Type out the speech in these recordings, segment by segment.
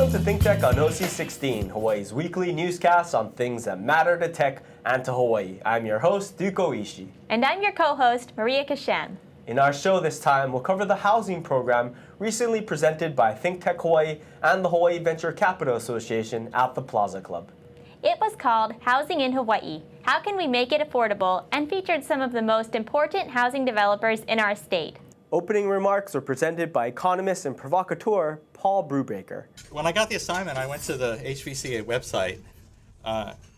Welcome to ThinkTech on OC16, Hawaii's weekly newscast on things that matter to tech and to Hawaii. I'm your host, Duke Oishi. And I'm your co-host, Maria Kashem. In our show this time, we'll cover the housing program recently presented by ThinkTech Hawaii and the Hawaii Venture Capital Association at the Plaza Club. It was called Housing in Hawaii, How Can We Make It Affordable, and featured some of the most important housing developers in our state. Opening remarks were presented by economist and provocateur Paul Brewbaker. When I got the assignment, I went to the HVCA website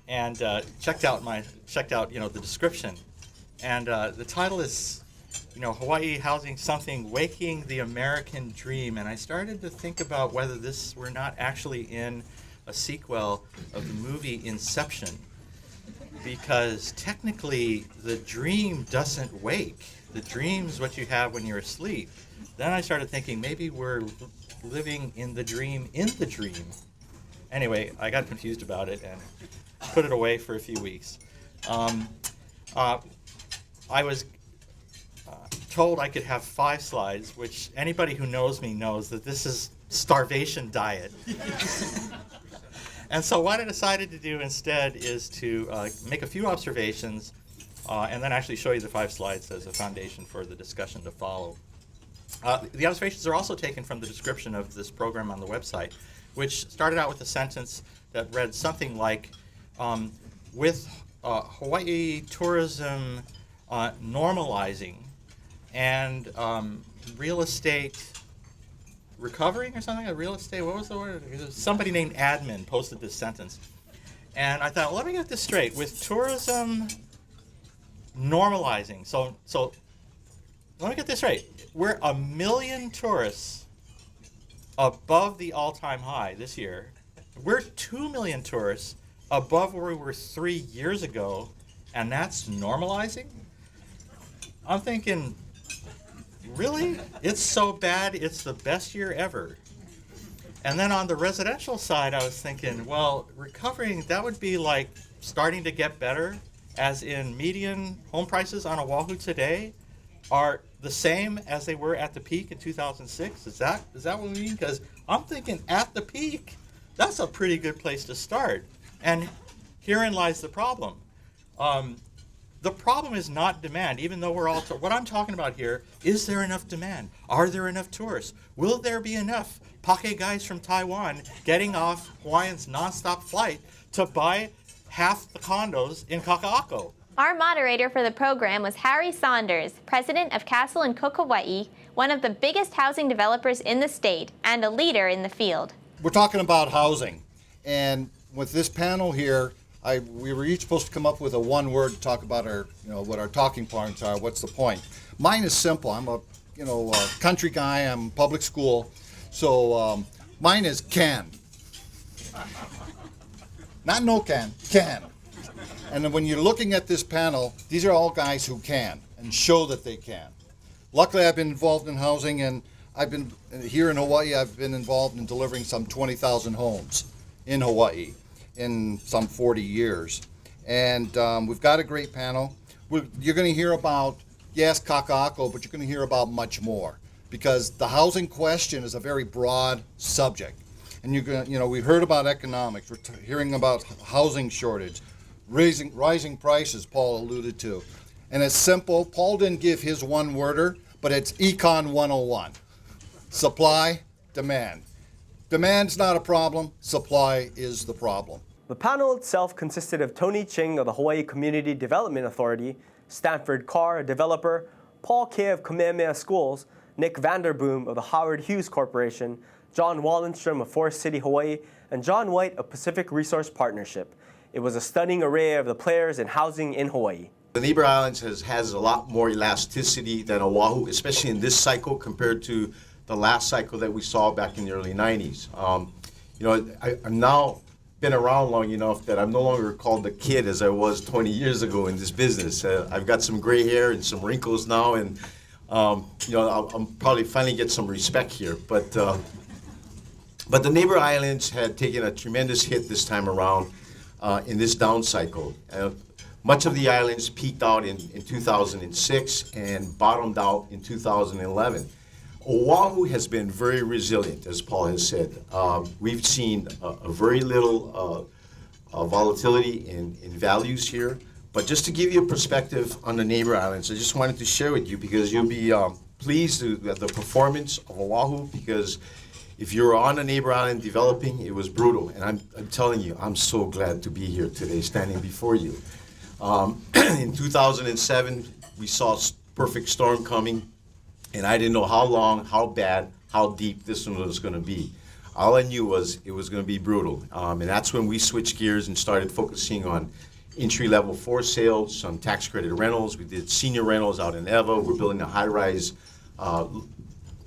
and checked out the description, and the title is Hawaii Housing Something, Waking the American Dream, and I started to think about whether we're not actually in a sequel of the movie Inception, because technically the dream doesn't wake. The dream's what you have when you're asleep. Then I started thinking maybe we're living in the dream in the dream. Anyway, I got confused about it and put it away for a few weeks. I was told I could have 5 slides, which anybody who knows me knows that this is starvation diet. And so what I decided to do instead is to make a few observations and then actually show you the 5 slides as a foundation for the discussion to follow. The observations are also taken from the description of this program on the website, which started out with a sentence that read something like, with Hawaii tourism normalizing and real estate recovering or something, real estate, what was the word? Somebody named Admin posted this sentence. And I thought, well, let me get this straight. With tourism normalizing, so let me get this straight. We're 1 million tourists above the all-time high this year. We're 2 million tourists above where we were 3 years ago, and that's normalizing? I'm thinking, really? It's so bad, it's the best year ever. And then on the residential side, I was thinking, well, recovering, that would be like starting to get better, as in median home prices on Oahu today are the same as they were at the peak in 2006. Is that what we mean? Because I'm thinking at the peak, that's a pretty good place to start. And herein lies the problem. The problem is not demand, even though we're all, what I'm talking about here, is there enough demand? Are there enough tourists? Will there be enough pake guys from Taiwan getting off Hawaiian's nonstop flight to buy half the condos in Kaka'ako? Our moderator for the program was Harry Saunders, president of Castle and Cooke, Hawaii, one of the biggest housing developers in the state and a leader in the field. We're talking about housing, and with this panel here, we were each supposed to come up with a one word to talk about our, what our talking points are. What's the point? Mine is simple. I'm a country guy. I'm public school, so mine is can. Not no can, can. And then when you're looking at this panel, these are all guys who can and show that they can. Luckily, I've been involved in housing, and I've been here in Hawaii. I've been involved in delivering some 20,000 homes in Hawaii in some 40 years. And we've got a great panel. You're going to hear about, yes, Kaka'ako, but you're going to hear about much more, because the housing question is a very broad subject. And we've heard about economics. We're hearing about housing shortage, rising prices, Paul alluded to. And it's simple. Paul didn't give his one-worder, but it's Econ 101. Supply, demand. Demand's not a problem. Supply is the problem. The panel itself consisted of Tony Ching of the Hawaii Community Development Authority, Stanford Carr, a developer, Paul Kay of Kamehameha Schools, Nick Vanderboom of the Howard Hughes Corporation, John Wallenstrom of Forest City, Hawaii, and John White of Pacific Resource Partnership. It was a stunning array of the players in housing in Hawaii. The neighbor islands has a lot more elasticity than Oahu, especially in this cycle compared to the last cycle that we saw back in the early 90s. I've now been around long enough that I'm no longer called the kid as I was 20 years ago in this business. I've got some gray hair and some wrinkles now, and I'll probably finally get some respect here. But the neighbor islands had taken a tremendous hit this time around in this down cycle. Much of the islands peaked out in 2006 and bottomed out in 2011. Oahu has been very resilient, as Paul has said. We've seen a very little volatility in values here. But just to give you a perspective on the neighbor islands, I just wanted to share with you because you'll be pleased at the performance of Oahu, because if you're on a neighbor island developing, it was brutal. And I'm telling you, I'm so glad to be here today standing before you. In 2007, we saw a perfect storm coming, and I didn't know how long, how bad, how deep this one was going to be. All I knew was it was going to be brutal. And that's when we switched gears and started focusing on entry-level for sales, some tax credit rentals. We did senior rentals out in Ewa. We're building a high-rise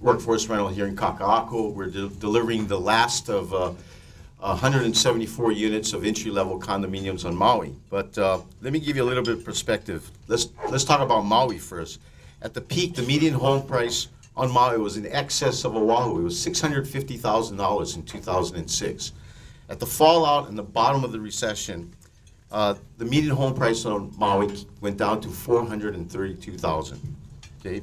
workforce rental here in Kaka'ako. We're delivering the last of 174 units of entry-level condominiums on Maui. But let me give you a little bit of perspective. Let's talk about Maui first. At the peak, the median home price on Maui was in excess of Oahu. It was $650,000 in 2006. At the fallout and the bottom of the recession, the median home price on Maui went down to $432,000. Okay,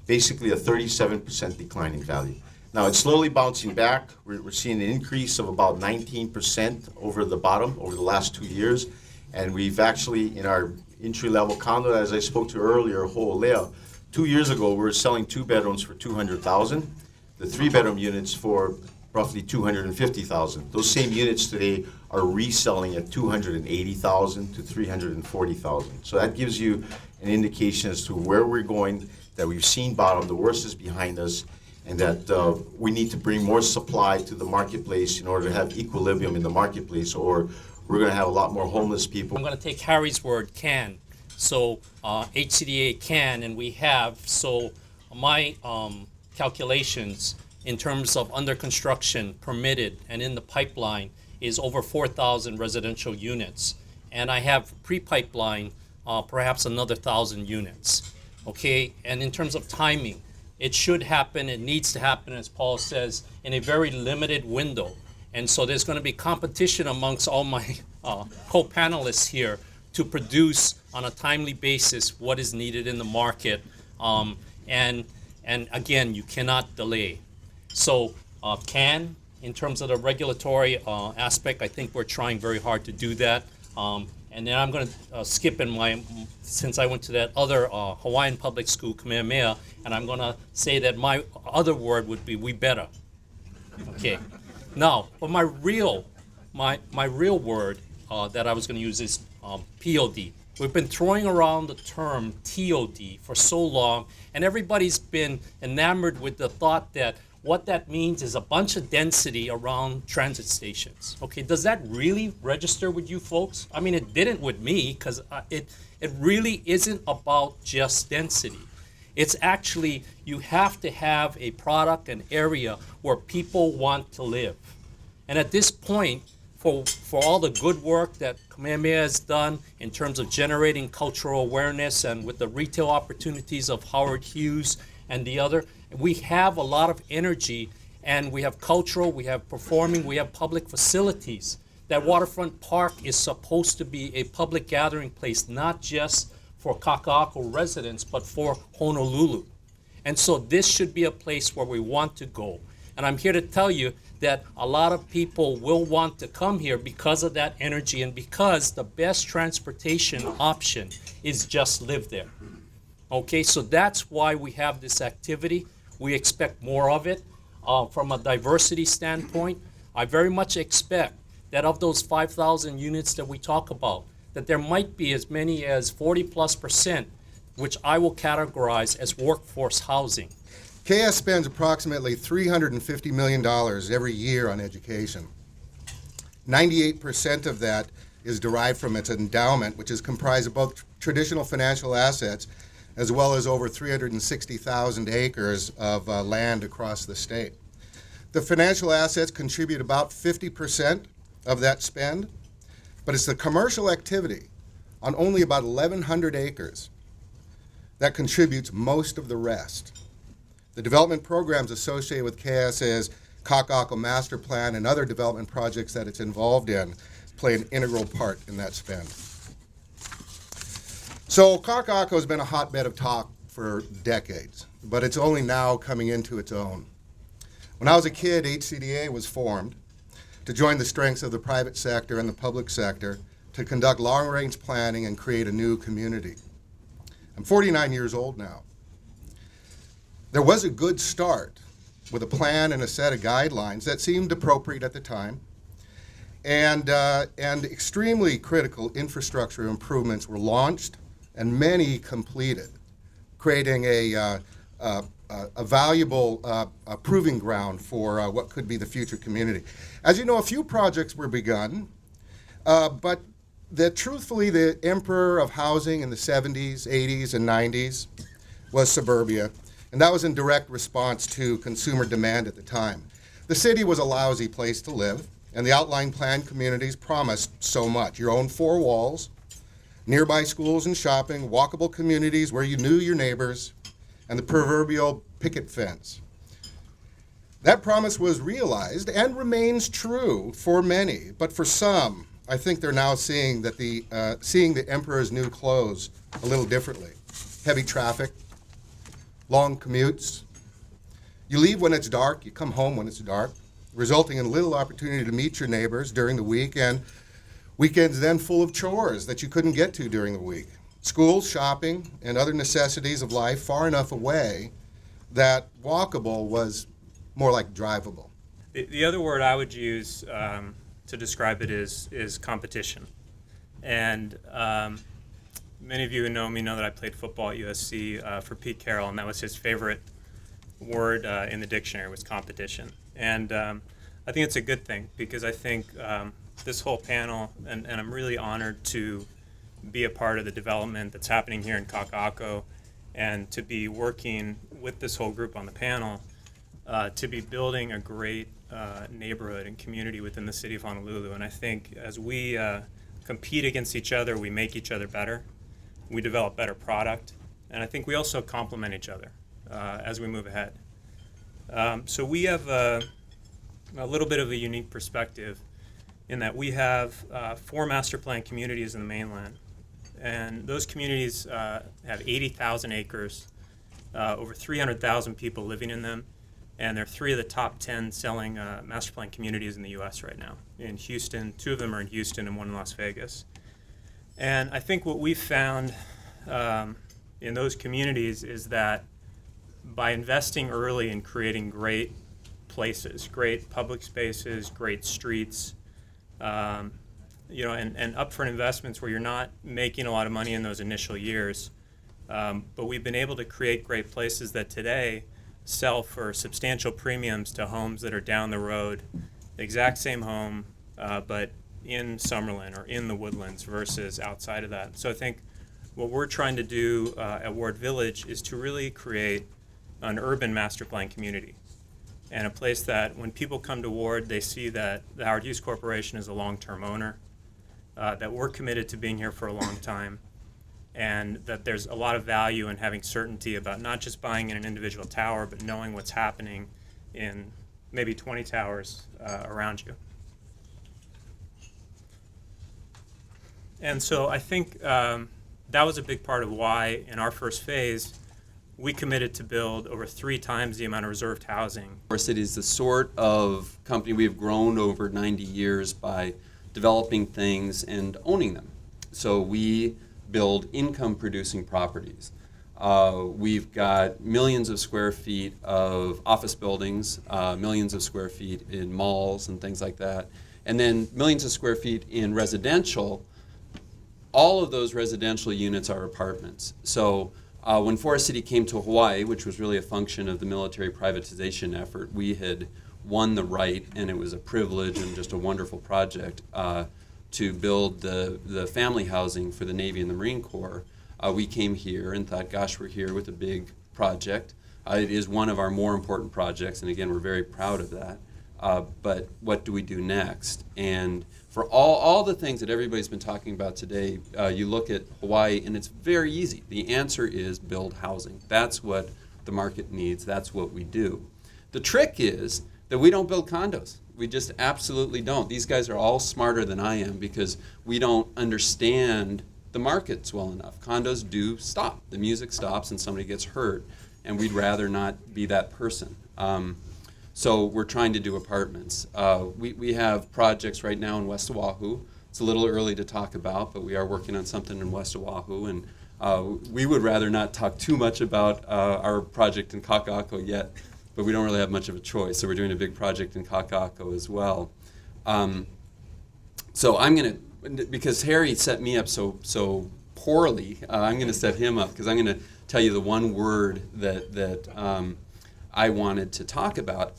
basically a 37% decline in value. Now it's slowly bouncing back. We're seeing an increase of about 19% over the bottom over the last 2 years, and we've actually in our entry-level condo, as I spoke to earlier, Ho'olea, 2 years ago we were selling 2 bedrooms for $200,000, the 3-bedroom units for roughly $250,000. Those same units today are reselling at $280,000 to $340,000. So that gives you an indication as to where we're going, that we've seen bottom, the worst is behind us, and that we need to bring more supply to the marketplace in order to have equilibrium in the marketplace, or we're going to have a lot more homeless people. I'm going to take Harry's word, can. So HCDA can, and we have. So my calculations in terms of under construction, permitted, and in the pipeline is over 4,000 residential units. And I have pre-pipeline perhaps another 1,000 units. Okay, and in terms of timing, it should happen, it needs to happen, as Paul says, in a very limited window. And so there's going to be competition amongst all my co-panelists here to produce on a timely basis what is needed in the market. And again, you cannot delay. So can, in terms of the regulatory aspect, I think we're trying very hard to do that. And then I'm going to skip in since I went to that other Hawaiian public school, Kamehameha, and I'm going to say that my other word would be we better. Okay. Now, but my real word that I was going to use is POD. We've been throwing around the term TOD for so long, and everybody's been enamored with the thought that what that means is a bunch of density around transit stations. Okay, does that really register with you folks? I mean, it didn't with me, because it really isn't about just density. It's actually, you have to have a product, an area where people want to live. And at this point, for all the good work that Kamehameha has done in terms of generating cultural awareness and with the retail opportunities of Howard Hughes and the other, we have a lot of energy, and we have cultural, we have performing, we have public facilities. That Waterfront Park is supposed to be a public gathering place, not just for Kaka'ako residents, but for Honolulu. And so this should be a place where we want to go. And I'm here to tell you that a lot of people will want to come here because of that energy, and because the best transportation option is just live there. Okay, so that's why we have this activity. We expect more of it. From a diversity standpoint, I very much expect that of those 5,000 units that we talk about, that there might be as many as 40+%, which I will categorize as workforce housing. KS spends approximately $350 million every year on education. 98% of that is derived from its endowment, which is comprised of both traditional financial assets as well as over 360,000 acres of land across the state. The financial assets contribute about 50% of that spend, but it's the commercial activity on only about 1,100 acres that contributes most of the rest. The development programs associated with KS's Kaka'ako Master Plan and other development projects that it's involved in play an integral part in that spend. So Kaka'ako has been a hotbed of talk for decades, but it's only now coming into its own. When I was a kid, HCDA was formed to join the strengths of the private sector and the public sector to conduct long-range planning and create a new community. I'm 49 years old now. There was a good start with a plan and a set of guidelines that seemed appropriate at the time, and extremely critical infrastructure improvements were launched and many completed, creating a valuable proving ground for what could be the future community. As you know, a few projects were begun, but truthfully, the emperor of housing in the 70s, 80s, and 90s was suburbia, and that was in direct response to consumer demand at the time. The city was a lousy place to live, and the outline plan communities promised so much. Your own four walls, nearby schools and shopping, walkable communities where you knew your neighbors, and the proverbial picket fence. That promise was realized and remains true for many, but for some, I think they're now seeing that seeing the emperor's new clothes a little differently. Heavy traffic, long commutes. You leave when it's dark, you come home when it's dark, resulting in little opportunity to meet your neighbors during the week, and weekends then full of chores that you couldn't get to during the week. Schools, shopping, and other necessities of life far enough away that walkable was more like drivable. The other word I would use to describe it is competition. And many of you who know me know that I played football at USC for Pete Carroll, and that was his favorite word in the dictionary was competition. And I think it's a good thing, because I think this whole panel, and I'm really honored to be a part of the development that's happening here in Kaka'ako, and to be working with this whole group on the panel to be building a great neighborhood and community within the city of Honolulu. And I think as we compete against each other, we make each other better, we develop better product, and I think we also complement each other as we move ahead. So we have a little bit of a unique perspective in that we have 4 master plan communities in the mainland. And those communities have 80,000 acres, over 300,000 people living in them, and they're 3 of the top 10 selling master plan communities in the U.S. right now. In Houston, 2 of them are in Houston and 1 in Las Vegas. And I think what we've found in those communities is that by investing early in creating great places, great public spaces, great streets, and upfront investments where you're not making a lot of money in those initial years, but we've been able to create great places that today sell for substantial premiums to homes that are down the road, the exact same home, but in Summerlin or in the Woodlands versus outside of that. So I think what we're trying to do at Ward Village is to really create an urban master plan community, and a place that when people come to Ward, they see that the Howard Hughes Corporation is a long-term owner, that we're committed to being here for a long time, and that there's a lot of value in having certainty about not just buying in an individual tower, but knowing what's happening in maybe 20 towers around you. And so I think that was a big part of why in our first phase we committed to build over 3 times the amount of reserved housing. It is the sort of company we have grown over 90 years by developing things and owning them. So we build income-producing properties. We've got millions of square feet of office buildings, millions of square feet in malls and things like that, and then millions of square feet in residential. All of those residential units are apartments. So when Forest City came to Hawaii, which was really a function of the military privatization effort, we had won the right, and it was a privilege and just a wonderful project to build the family housing for the Navy and the Marine Corps. We came here and thought, gosh, we're here with a big project. It is one of our more important projects, and again, we're very proud of that. But what do we do next? And for all the things that everybody's been talking about today, you look at Hawaii, and it's very easy. The answer is build housing. That's what the market needs. That's what we do. The trick is that we don't build condos. We just absolutely don't. These guys are all smarter than I am because we don't understand the markets well enough. Condos do stop. The music stops and somebody gets hurt, and we'd rather not be that person. So we're trying to do apartments. We have projects right now in West Oahu. It's a little early to talk about, but we are working on something in West Oahu, and we would rather not talk too much about our project in Kaka'ako yet, but we don't really have much of a choice. So we're doing a big project in Kaka'ako as well. So I'm going to, because Harry set me up so poorly, I'm going to set him up, because I'm going to tell you the one word that I wanted to talk about.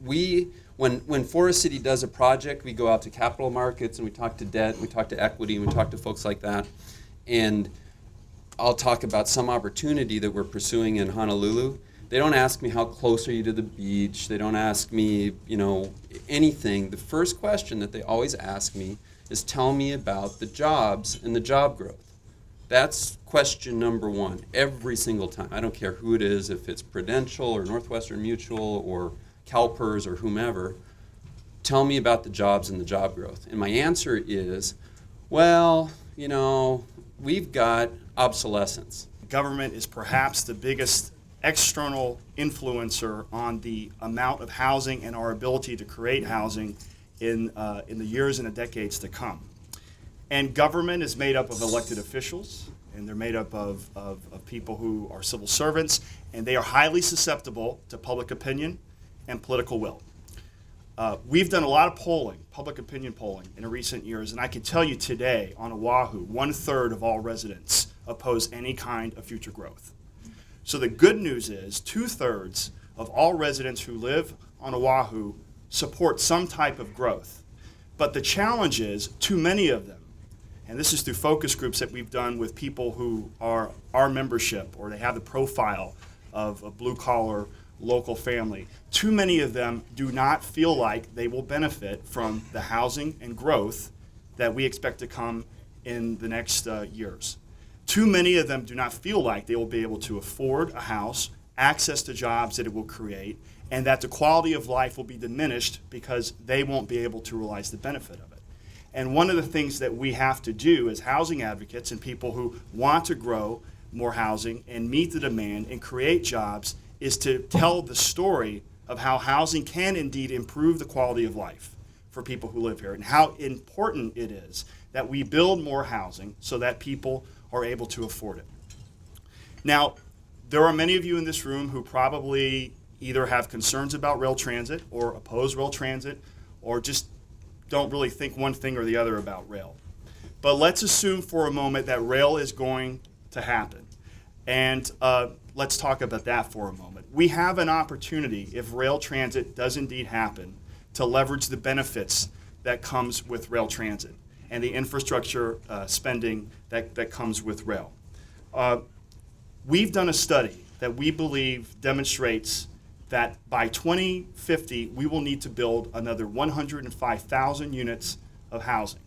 When Forest City does a project, we go out to capital markets and we talk to debt, and we talk to equity, and we talk to folks like that. And I'll talk about some opportunity that we're pursuing in Honolulu. They don't ask me how close are you to the beach. They don't ask me, anything. The first question that they always ask me is, tell me about the jobs and the job growth. That's question number one every single time. I don't care who it is, if it's Prudential or Northwestern Mutual or CalPERS or whomever. Tell me about the jobs and the job growth. And my answer is, well, we've got obsolescence. Government is perhaps the biggest external influencer on the amount of housing and our ability to create housing in the years and the decades to come. And government is made up of elected officials, and they're made up of people who are civil servants, and they are highly susceptible to public opinion and political will. We've done a lot of polling, public opinion polling, in recent years, and I can tell you today on Oahu, 1/3 of all residents oppose any kind of future growth. So the good news is 2/3 of all residents who live on Oahu support some type of growth. But the challenge is too many of them, and this is through focus groups that we've done with people who are our membership, or they have the profile of a blue-collar local family. Too many of them do not feel like they will benefit from the housing and growth that we expect to come in the next years. Too many of them do not feel like they will be able to afford a house, access to jobs that it will create, and that the quality of life will be diminished because they won't be able to realize the benefit of it. And one of the things that we have to do as housing advocates and people who want to grow more housing and meet the demand and create jobs is to tell the story of how housing can indeed improve the quality of life for people who live here, and how important it is that we build more housing so that people are able to afford it. Now, there are many of you in this room who probably either have concerns about rail transit or oppose rail transit, or just don't really think one thing or the other about rail. But let's assume for a moment that rail is going to happen. And let's talk about that for a moment. We have an opportunity, if rail transit does indeed happen, to leverage the benefits that comes with rail transit and the infrastructure spending that comes with rail. We've done a study that we believe demonstrates that by 2050, we will need to build another 105,000 units of housing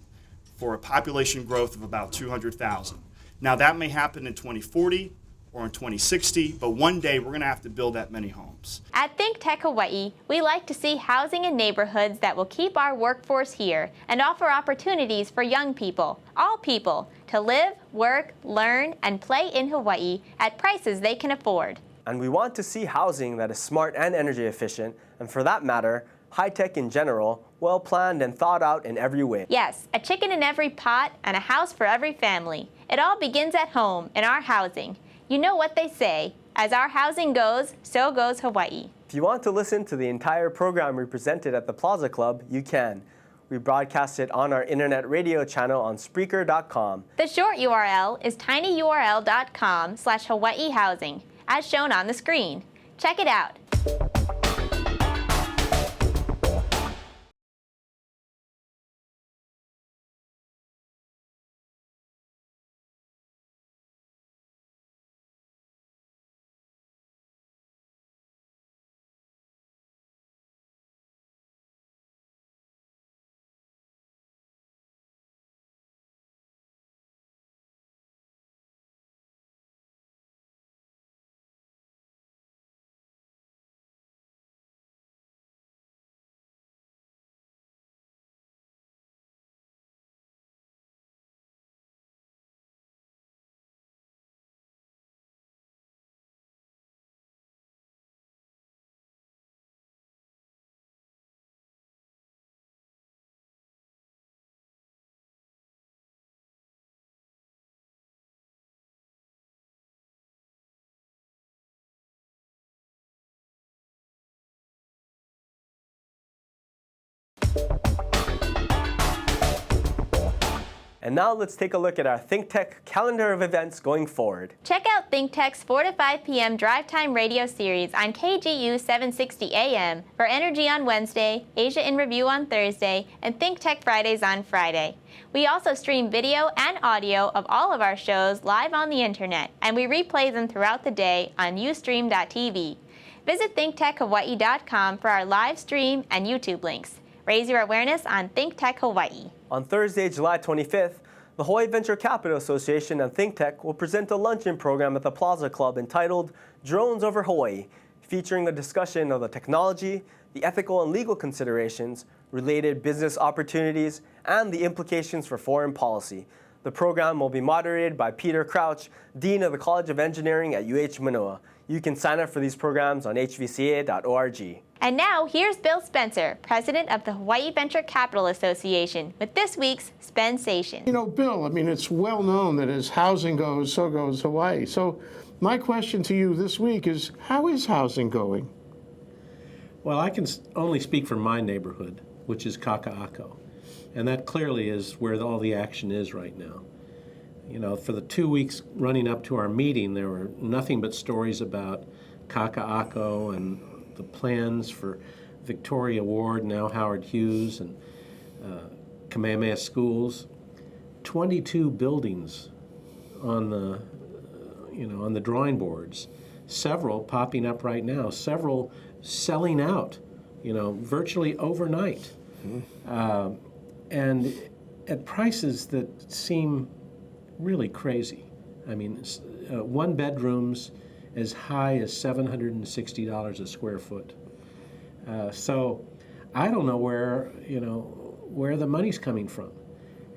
for a population growth of about 200,000. Now, that may happen in 2040 or in 2060, but one day we're going to have to build that many homes. At ThinkTech Hawaii, we like to see housing in neighborhoods that will keep our workforce here and offer opportunities for young people, all people, to live, work, learn, and play in Hawaii at prices they can afford. And we want to see housing that is smart and energy efficient, and for that matter, high-tech in general, well-planned and thought out in every way. Yes, a chicken in every pot and a house for every family. It all begins at home in our housing. You know what they say, as our housing goes, so goes Hawaii. If you want to listen to the entire program we presented at the Plaza Club, you can. We broadcast it on our internet radio channel on Spreaker.com. The short URL is tinyurl.com/HawaiiHousing, as shown on the screen. Check it out. And now let's take a look at our ThinkTech calendar of events going forward. Check out ThinkTech's 4 to 5 p.m. Drive Time radio series on KGU 760 AM for Energy on Wednesday, Asia in Review on Thursday, and ThinkTech Fridays on Friday. We also stream video and audio of all of our shows live on the internet, and we replay them throughout the day on ustream.tv. Visit ThinkTechHawaii.com for our live stream and YouTube links. Raise your awareness on ThinkTech Hawaii. On Thursday, July 25th, the Hawaii Venture Capital Association and ThinkTech will present a luncheon program at the Plaza Club entitled Drones Over Hawaii, featuring a discussion of the technology, the ethical and legal considerations, related business opportunities, and the implications for foreign policy. The program will be moderated by Peter Crouch, Dean of the College of Engineering at UH Manoa. You can sign up for these programs on hvca.org. And now, here's Bill Spencer, president of the Hawaii Venture Capital Association, with this week's Spensation. You know, Bill, I mean, it's well known that as housing goes, so goes Hawaii. So my question to you this week is, how is housing going? Well, I can only speak for my neighborhood, which is Kaka'ako. And that clearly is where all the action is right now. You know, for the 2 weeks running up to our meeting, there were nothing but stories about Kaka'ako and the plans for Victoria Ward, now Howard Hughes, and Kamehameha schools. 22 buildings on the, on the drawing boards. Several popping up right now. Several selling out, virtually overnight, and at prices that seem really crazy. I mean, one bedrooms as high as $760 a square foot. So I don't know where the money's coming from.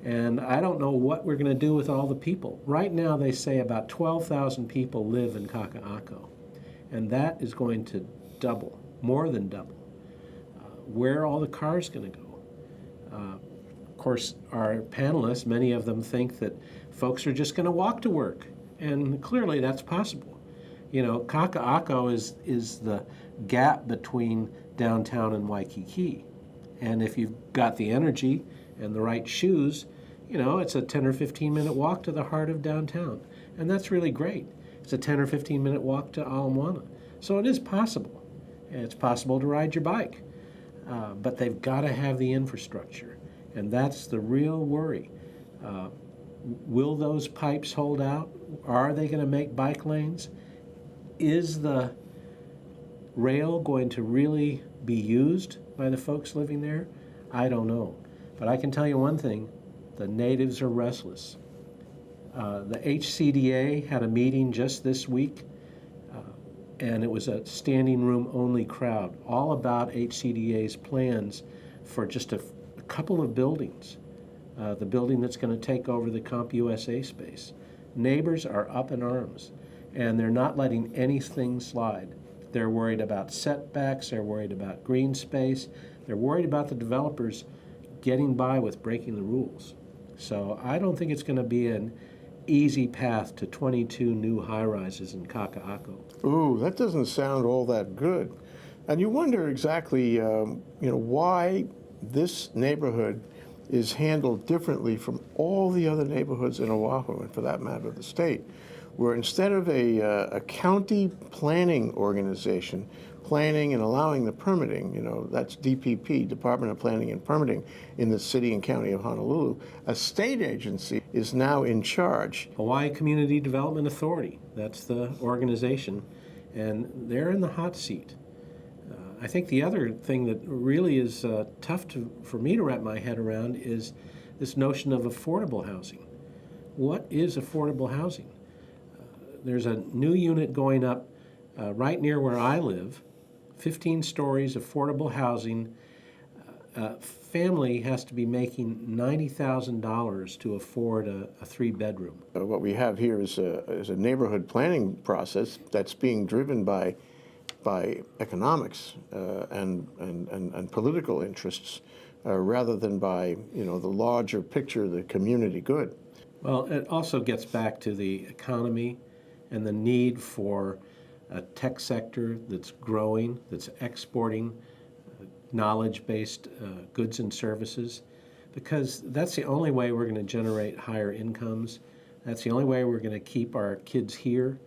And I don't know what we're going to do with all the people. Right now they say about 12,000 people live in Kaka'ako. And that is going to double, more than double. Where are all the cars going to go? Of course, our panelists, many of them think that folks are just going to walk to work. And clearly that's possible. Kaka'ako is the gap between downtown and Waikiki. And if you've got the energy and the right shoes, it's a 10 or 15 minute walk to the heart of downtown. And that's really great. It's a 10 or 15 minute walk to Ala Moana. So it is possible. And it's possible to ride your bike. But they've got to have the infrastructure. And that's the real worry. Will those pipes hold out? Are they going to make bike lanes? Is the rail going to really be used by the folks living there? I don't know. But I can tell you one thing, the natives are restless. The HCDA had a meeting just this week, and it was a standing room only crowd, all about HCDA's plans for just a couple of buildings. The building that's going to take over the CompUSA space. Neighbors are up in arms. And they're not letting anything slide. They're worried about setbacks, they're worried about green space, they're worried about the developers getting by with breaking the rules. So I don't think it's going to be an easy path to 22 new high-rises in Kaka'ako. Ooh, that doesn't sound all that good. And you wonder exactly, why this neighborhood is handled differently from all the other neighborhoods in Oahu, and for that matter, the state, where instead of a county planning organization planning and allowing the permitting, that's DPP, Department of Planning and Permitting in the city and county of Honolulu, a state agency is now in charge. Hawaii Community Development Authority, that's the organization, and they're in the hot seat. I think the other thing that really is tough for me to wrap my head around is this notion of affordable housing. What is affordable housing? There's a new unit going up right near where I live, 15 stories, affordable housing. Family has to be making $90,000 to afford a 3-bedroom. What we have here is a neighborhood planning process that's being driven by economics and political interests rather than by the larger picture, the community good. Well, it also gets back to the economy and the need for a tech sector that's growing, that's exporting knowledge-based goods and services. because that's the only way we're going to generate higher incomes. That's the only way we're going to keep our kids here.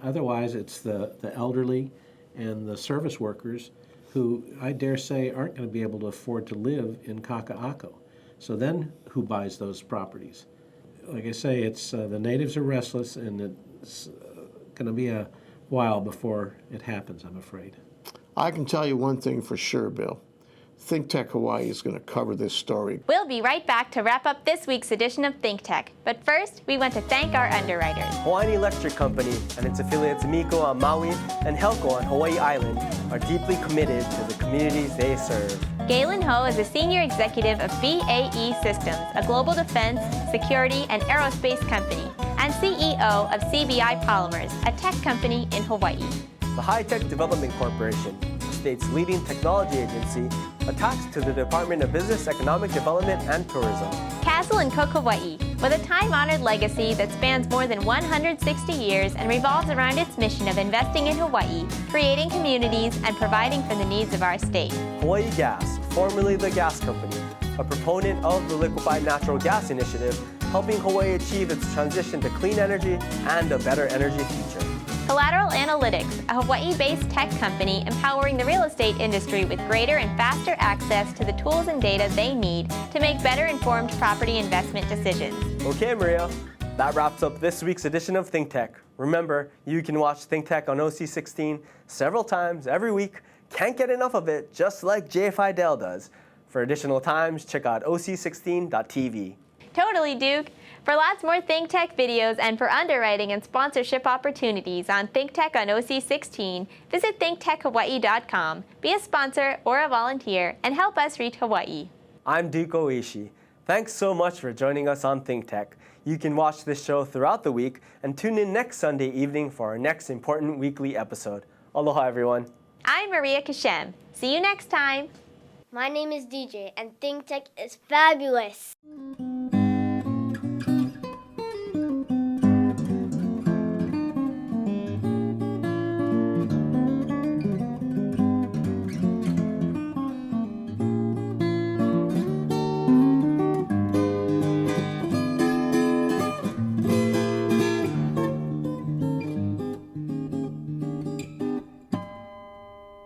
Otherwise, it's the elderly and the service workers who, I dare say, aren't going to be able to afford to live in Kaka'ako. So then who buys those properties? Like I say, it's the natives are restless, and it's going to be a while before it happens, I'm afraid. I can tell you one thing for sure, Bill. ThinkTech Hawaii is going to cover this story. We'll be right back to wrap up this week's edition of ThinkTech. But first, we want to thank our underwriters. Hawaiian Electric Company and its affiliates Miko on Maui and Helco on Hawaii Island are deeply committed to the communities they serve. Galen Ho is a senior executive of BAE Systems, a global defense, security, and aerospace company, and CEO of CBI Polymers, a tech company in Hawaii. The High-Tech Development Corporation, the state's leading technology agency, attached to the Department of Business, Economic Development, and Tourism. Castle in Cooke, Hawaii, with a time-honored legacy that spans more than 160 years and revolves around its mission of investing in Hawaii, creating communities, and providing for the needs of our state. Hawaii Gas, formerly the Gas Company, a proponent of the Liquefied Natural Gas Initiative, helping Hawaii achieve its transition to clean energy and a better energy future. COLLATERAL Analytics, a Hawaii-based tech company empowering the real estate industry with greater and faster access to the tools and data they need to make better informed property investment decisions. Okay, Maria, that wraps up this week's edition of ThinkTech. Remember, you can watch ThinkTech on OC16 several times every week. Can't get enough of it, just like Jay Fidel does. For additional times, check out oc16.tv. Totally, Duke. For lots more ThinkTech videos and for underwriting and sponsorship opportunities on ThinkTech on OC16, visit thinktechhawaii.com, be a sponsor or a volunteer, and help us reach Hawaii. I'm Duke Oishi. Thanks so much for joining us on ThinkTech. You can watch this show throughout the week and tune in next Sunday evening for our next important weekly episode. Aloha, everyone. I'm Maria Kashem. See you next time. My name is DJ, and ThinkTech is fabulous.